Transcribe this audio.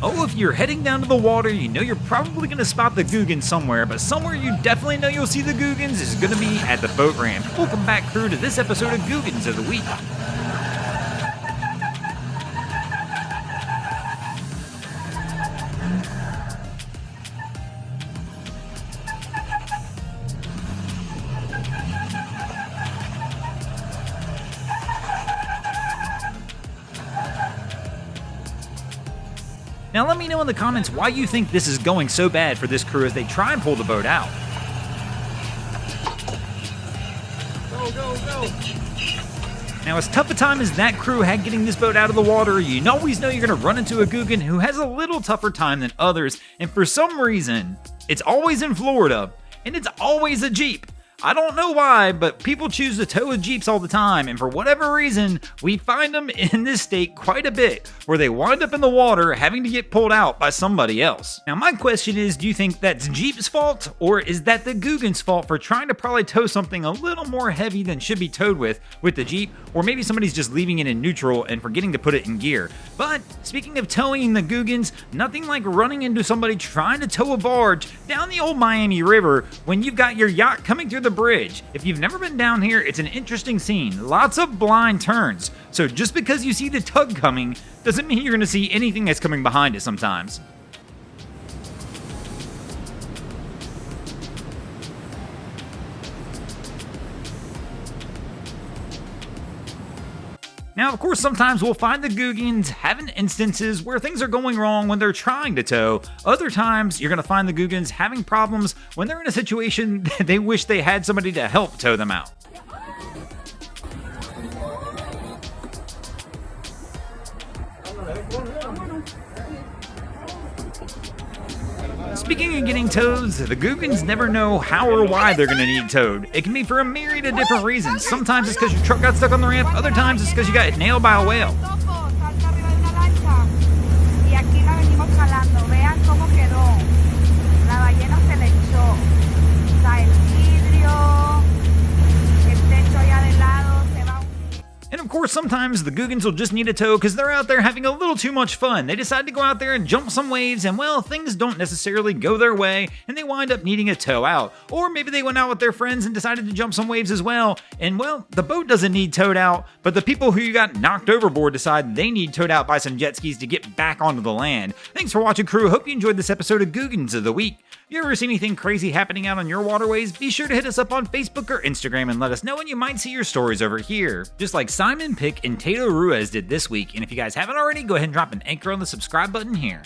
Oh, if you're heading down to the water, you know you're probably going to spot the Googan somewhere, but somewhere you definitely know you'll see the Googans is going to be at the boat ramp. Welcome back, crew, to this episode of Googans of the Week. Now let me know in the comments why you think this is going so bad for this crew as they try and pull the boat out. Go, go, go! Now as tough a time as that crew had getting this boat out of the water, you always know you're going to run into a Googan who has a little tougher time than others, and for some reason, it's always in Florida, and it's always a Jeep. I don't know why, but people choose to tow with Jeeps all the time, and for whatever reason, we find them in this state quite a bit, where they wind up in the water having to get pulled out by somebody else. Now my question is, do you think that's Jeep's fault, or is that the Googan's fault for trying to probably tow something a little more heavy than should be towed with the Jeep, or maybe somebody's just leaving it in neutral and forgetting to put it in gear? But speaking of towing the Googans, nothing like running into somebody trying to tow a barge down the old Miami River when you've got your yacht coming through the bridge. If you've never been down here, it's an interesting scene. Lots of blind turns. So just because you see the tug coming doesn't mean you're going to see anything that's coming behind it sometimes. Now, of course, sometimes we'll find the Googans having instances where things are going wrong when they're trying to tow. Other times, you're going to find the Googans having problems when they're in a situation that they wish they had somebody to help tow them out. Speaking of getting towed, the Googans never know how or why they're going to need towed. It can be for a myriad of different reasons. Sometimes it's because your truck got stuck on the ramp, other times it's because you got nailed by a whale. And of course, sometimes the Googans will just need a tow because they're out there having a little too much fun. They decide to go out there and jump some waves, and well, things don't necessarily go their way, and they wind up needing a tow out. Or maybe they went out with their friends and decided to jump some waves as well, and well, the boat doesn't need towed out, but the people who got knocked overboard decide they need towed out by some jet skis to get back onto the land. Thanks for watching, crew. Hope you enjoyed this episode of Googans of the Week. If you ever see anything crazy happening out on your waterways, be sure to hit us up on Facebook or Instagram and let us know when you might see your stories over here. Just like Simon Pick and Tato Ruiz did this week. And if you guys haven't already, go ahead and drop an anchor on the subscribe button here.